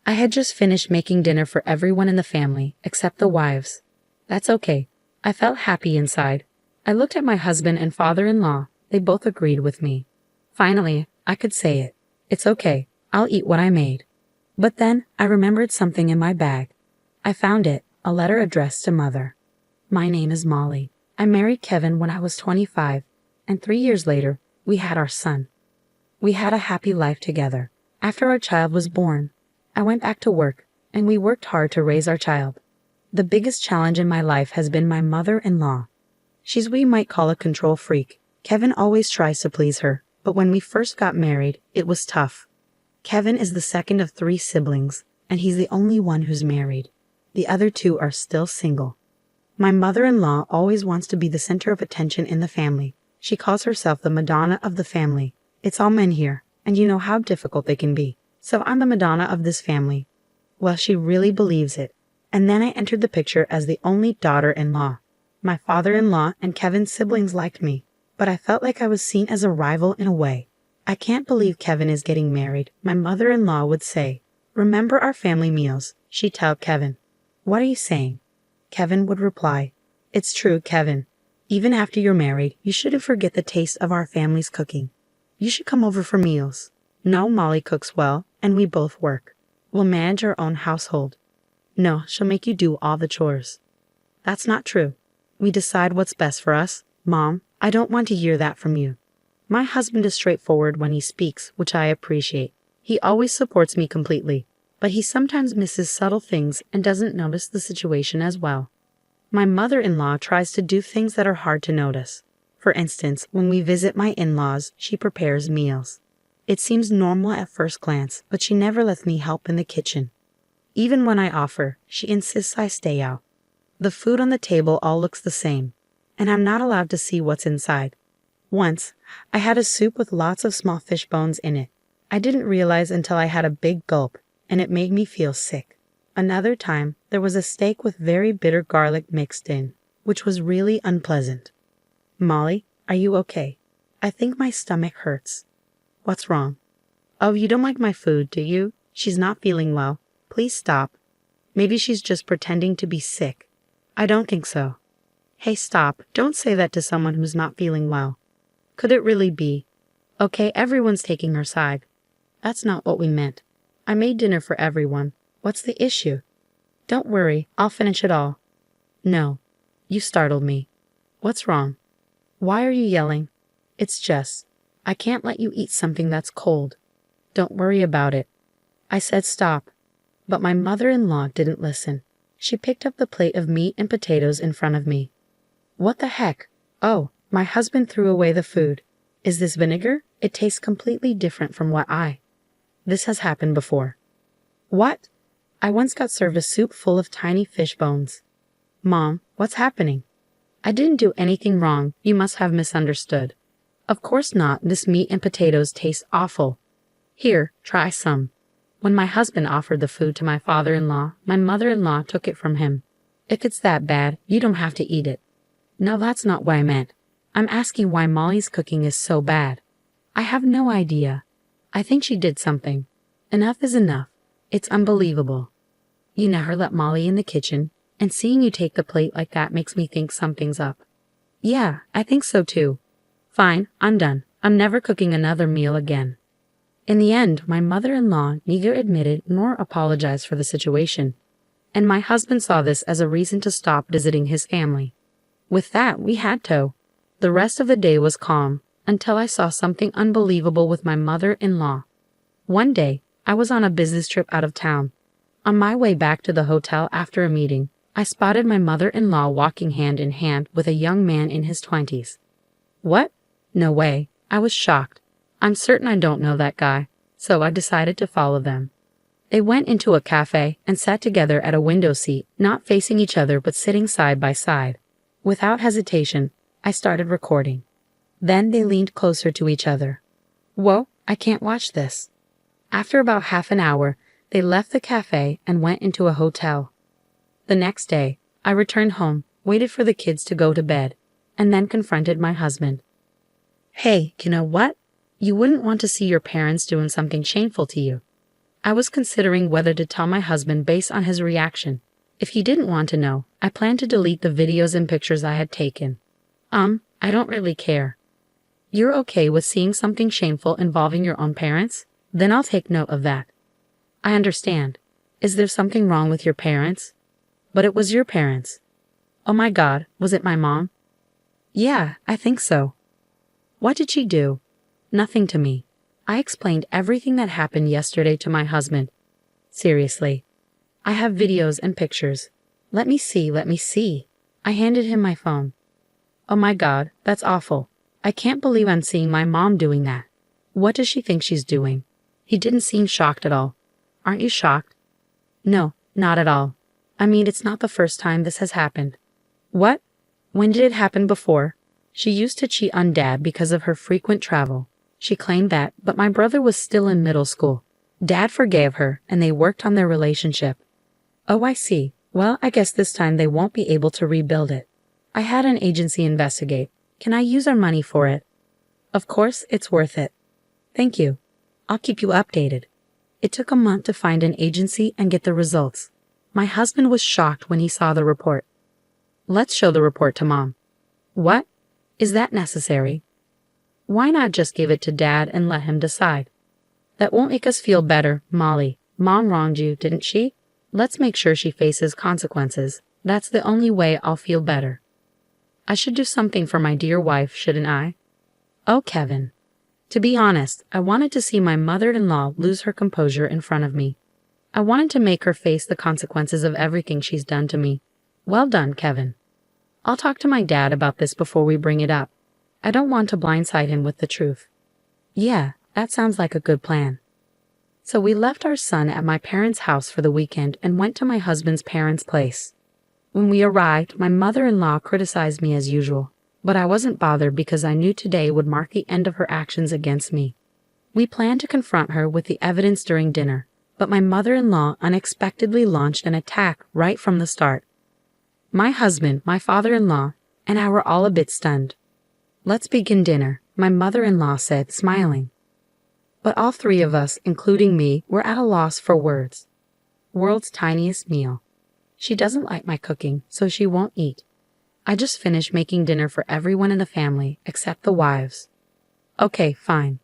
I had just finished making dinner for everyone in the family, except the wives. That's okay. I felt happy inside. I looked at my husband and father-in-law. They both agreed with me. Finally, I could say it. It's okay. I'll eat what I made. But then, I remembered something in my bag. I found it, a letter addressed to Mother. My name is Molly. I married Kevin when I was 25, and 3 years later, we had our son. We had a happy life together. After our child was born, I went back to work, and we worked hard to raise our child. The biggest challenge in my life has been my mother-in-law. She's what you might call a control freak. Kevin always tries to please her, but when we first got married, it was tough. Kevin is the second of 3 siblings, and he's the only one who's married. The other 2 are still single. My mother-in-law always wants to be the center of attention in the family. She calls herself the Madonna of the family. It's all men here, and you know how difficult they can be. So I'm the Madonna of this family. Well, she really believes it. And then I entered the picture as the only daughter-in-law. My father-in-law and Kevin's siblings liked me, but I felt like I was seen as a rival in a way. I can't believe Kevin is getting married, my mother-in-law would say. Remember our family meals, she'd tell Kevin. What are you saying? Kevin would reply. It's true, Kevin. Even after you're married, you shouldn't forget the taste of our family's cooking. You should come over for meals. No, Molly cooks well, and we both work. We'll manage our own household. No, she'll make you do all the chores. That's not true. We decide what's best for us. Mom, I don't want to hear that from you. My husband is straightforward when he speaks, which I appreciate. He always supports me completely, but he sometimes misses subtle things and doesn't notice the situation as well. My mother-in-law tries to do things that are hard to notice. For instance, when we visit my in-laws, she prepares meals. It seems normal at first glance, but she never lets me help in the kitchen. Even when I offer, she insists I stay out. The food on the table all looks the same, and I'm not allowed to see what's inside. Once, I had a soup with lots of small fish bones in it. I didn't realize until I had a big gulp, and it made me feel sick. Another time, there was a steak with very bitter garlic mixed in, which was really unpleasant. Molly, are you okay? I think my stomach hurts. What's wrong? Oh, you don't like my food, do you? She's not feeling well. Please stop. Maybe she's just pretending to be sick. I don't think so. Hey, stop. Don't say that to someone who's not feeling well. Could it really be? Okay, everyone's taking her side. That's not what we meant. I made dinner for everyone. What's the issue? Don't worry, I'll finish it all. No. You startled me. What's wrong? Why are you yelling? It's just, I can't let you eat something that's cold. Don't worry about it. I said stop. But my mother-in-law didn't listen. She picked up the plate of meat and potatoes in front of me. What the heck? Oh, my husband threw away the food. Is this vinegar? It tastes completely different from what This has happened before. What? I once got served a soup full of tiny fish bones. Mom, what's happening? I didn't do anything wrong. You must have misunderstood. Of course not. This meat and potatoes taste awful. Here, try some. When my husband offered the food to my father-in-law, my mother-in-law took it from him. If it's that bad, you don't have to eat it. No, that's not what I meant. I'm asking why Molly's cooking is so bad. I have no idea. I think she did something. Enough is enough. It's unbelievable. You never let Molly in the kitchen, and seeing you take the plate like that makes me think something's up. Yeah, I think so too. Fine, I'm done. I'm never cooking another meal again. In the end, my mother-in-law neither admitted nor apologized for the situation, and my husband saw this as a reason to stop visiting his family. With that, we had to. The rest of the day was calm, until I saw something unbelievable with my mother-in-law. One day, I was on a business trip out of town. On my way back to the hotel after a meeting, I spotted my mother-in-law walking hand in hand with a young man in his 20s. What? No way. I was shocked. I'm certain I don't know that guy, so I decided to follow them. They went into a cafe and sat together at a window seat, not facing each other but sitting side by side. Without hesitation, I started recording. Then they leaned closer to each other. Whoa, I can't watch this. After about half an hour, they left the cafe and went into a hotel. The next day, I returned home, waited for the kids to go to bed, and then confronted my husband. Hey, you know what? You wouldn't want to see your parents doing something shameful to you. I was considering whether to tell my husband based on his reaction. If he didn't want to know, I planned to delete the videos and pictures I had taken. I don't really care. You're okay with seeing something shameful involving your own parents? Then I'll take note of that. I understand. Is there something wrong with your parents? But it was your parents. Oh my God, was it my mom? Yeah, I think so. What did she do? Nothing to me. I explained everything that happened yesterday to my husband. Seriously. I have videos and pictures. Let me see. I handed him my phone. Oh my God, that's awful. I can't believe I'm seeing my mom doing that. What does she think she's doing? He didn't seem shocked at all. Aren't you shocked? No, not at all. I mean, it's not the first time this has happened. What? When did it happen before? She used to cheat on Dad because of her frequent travel. She claimed that, but my brother was still in middle school. Dad forgave her, and they worked on their relationship. Oh, I see. Well, I guess this time they won't be able to rebuild it. I had an agency investigate. Can I use our money for it? Of course, it's worth it. Thank you. I'll keep you updated. It took a month to find an agency and get the results. My husband was shocked when he saw the report. Let's show the report to Mom. What? Is that necessary? Why not just give it to Dad and let him decide? That won't make us feel better, Molly. Mom wronged you, didn't she? Let's make sure she faces consequences. That's the only way I'll feel better. I should do something for my dear wife, shouldn't I? Oh, Kevin. To be honest, I wanted to see my mother-in-law lose her composure in front of me. I wanted to make her face the consequences of everything she's done to me. Well done, Kevin. I'll talk to my dad about this before we bring it up. I don't want to blindside him with the truth. Yeah, that sounds like a good plan. So we left our son at my parents' house for the weekend and went to my husband's parents' place. When we arrived, my mother-in-law criticized me as usual, but I wasn't bothered because I knew today would mark the end of her actions against me. We planned to confront her with the evidence during dinner, but my mother-in-law unexpectedly launched an attack right from the start. My husband, my father-in-law, and I were all a bit stunned. Let's begin dinner, my mother-in-law said, smiling. But all three of us, including me, were at a loss for words. World's tiniest meal. She doesn't like my cooking, so she won't eat. I just finished making dinner for everyone in the family, except the wives. Okay, fine.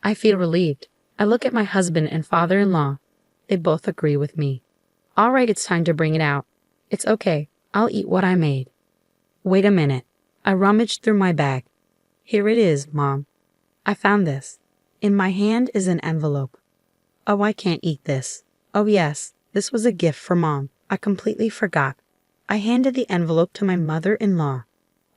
I feel relieved. I look at my husband and father-in-law. They both agree with me. All right, it's time to bring it out. It's okay. I'll eat what I made. Wait a minute. I rummaged through my bag. Here it is, Mom. I found this. In my hand is an envelope. Oh, I can't eat this. Oh yes, this was a gift for Mom. I completely forgot. I handed the envelope to my mother-in-law.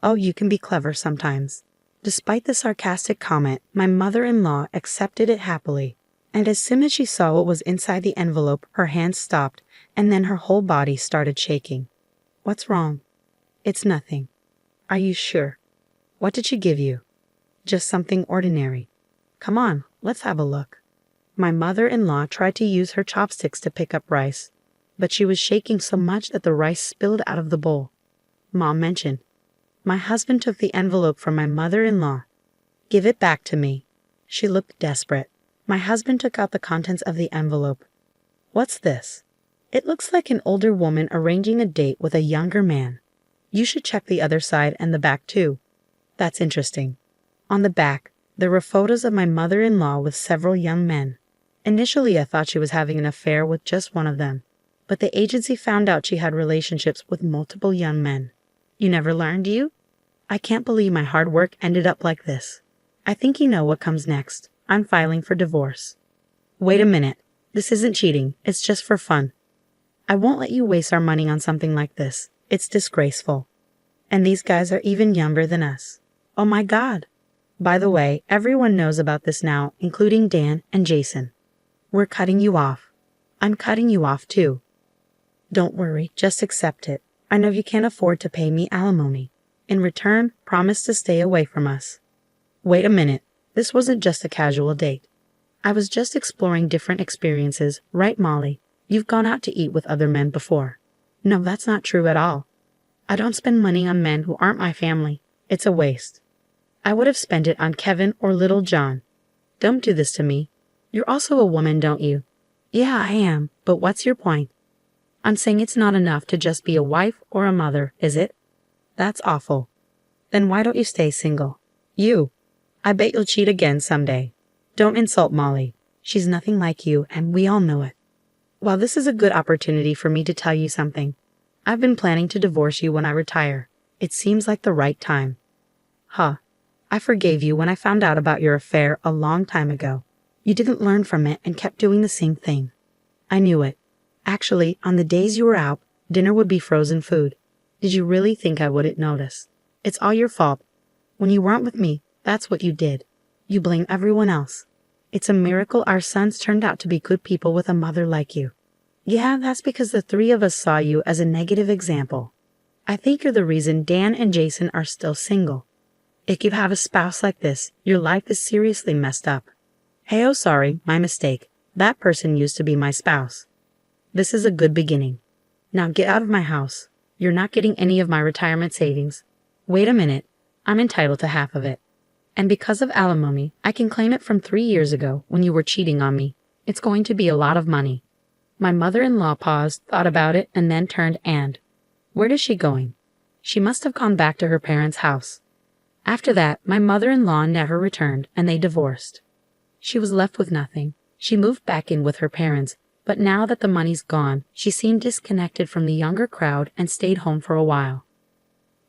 Oh, you can be clever sometimes. Despite the sarcastic comment, my mother-in-law accepted it happily. And as soon as she saw what was inside the envelope, her hands stopped, and then her whole body started shaking. What's wrong? It's nothing. Are you sure? What did she give you? Just something ordinary. Come on, let's have a look. My mother-in-law tried to use her chopsticks to pick up rice, but she was shaking so much that the rice spilled out of the bowl. Mom mentioned. My husband took the envelope from my mother-in-law. Give it back to me. She looked desperate. My husband took out the contents of the envelope. What's this? It looks like an older woman arranging a date with a younger man. You should check the other side and the back too. That's interesting. On the back, there were photos of my mother-in-law with several young men. Initially, I thought she was having an affair with just one of them, but the agency found out she had relationships with multiple young men. You never learned, you? I can't believe my hard work ended up like this. I think you know what comes next. I'm filing for divorce. Wait a minute. This isn't cheating. It's just for fun. I won't let you waste our money on something like this. It's disgraceful. And these guys are even younger than us. Oh my God. By the way, everyone knows about this now, including Dan and Jason. We're cutting you off. I'm cutting you off too. Don't worry, just accept it. I know you can't afford to pay me alimony. In return, promise to stay away from us. Wait a minute. This wasn't just a casual date. I was just exploring different experiences, right, Molly? You've gone out to eat with other men before. No, that's not true at all. I don't spend money on men who aren't my family. It's a waste. I would have spent it on Kevin or little John. Don't do this to me. You're also a woman, don't you? Yeah, I am, but what's your point? I'm saying it's not enough to just be a wife or a mother, is it? That's awful. Then why don't you stay single? You. I bet you'll cheat again someday. Don't insult Molly. She's nothing like you, and we all know it. Well, this is a good opportunity for me to tell you something. I've been planning to divorce you when I retire. It seems like the right time. Huh. I forgave you when I found out about your affair a long time ago. You didn't learn from it and kept doing the same thing. I knew it. Actually, on the days you were out, dinner would be frozen food. Did you really think I wouldn't notice? It's all your fault. When you weren't with me, that's what you did. You blame everyone else. It's a miracle our sons turned out to be good people with a mother like you. Yeah, that's because the three of us saw you as a negative example. I think you're the reason Dan and Jason are still single. If you have a spouse like this, your life is seriously messed up. Hey, oh sorry, my mistake. That person used to be my spouse. This is a good beginning. Now get out of my house. You're not getting any of my retirement savings. Wait a minute. I'm entitled to half of it. And because of alimony, I can claim it from 3 years ago when you were cheating on me. It's going to be a lot of money. My mother-in-law paused, thought about it, and then turned and. Where is she going? She must have gone back to her parents' house. After that, my mother-in-law never returned, and they divorced. She was left with nothing. She moved back in with her parents, but now that the money's gone, she seemed disconnected from the younger crowd and stayed home for a while.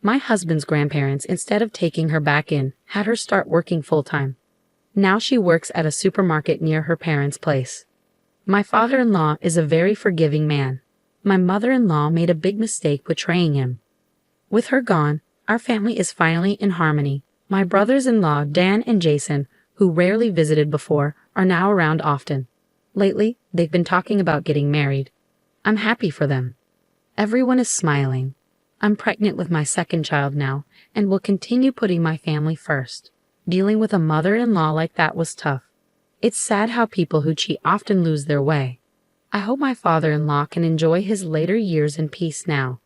My husband's grandparents, instead of taking her back in, had her start working full-time. Now she works at a supermarket near her parents' place. My father-in-law is a very forgiving man. My mother-in-law made a big mistake betraying him. With her gone, our family is finally in harmony. My brothers-in-law, Dan and Jason, who rarely visited before, are now around often. Lately, they've been talking about getting married. I'm happy for them. Everyone is smiling. I'm pregnant with my second child now, and will continue putting my family first. Dealing with a mother-in-law like that was tough. It's sad how people who cheat often lose their way. I hope my father-in-law can enjoy his later years in peace now.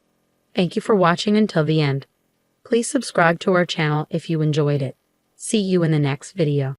Thank you for watching until the end. Please subscribe to our channel if you enjoyed it. See you in the next video.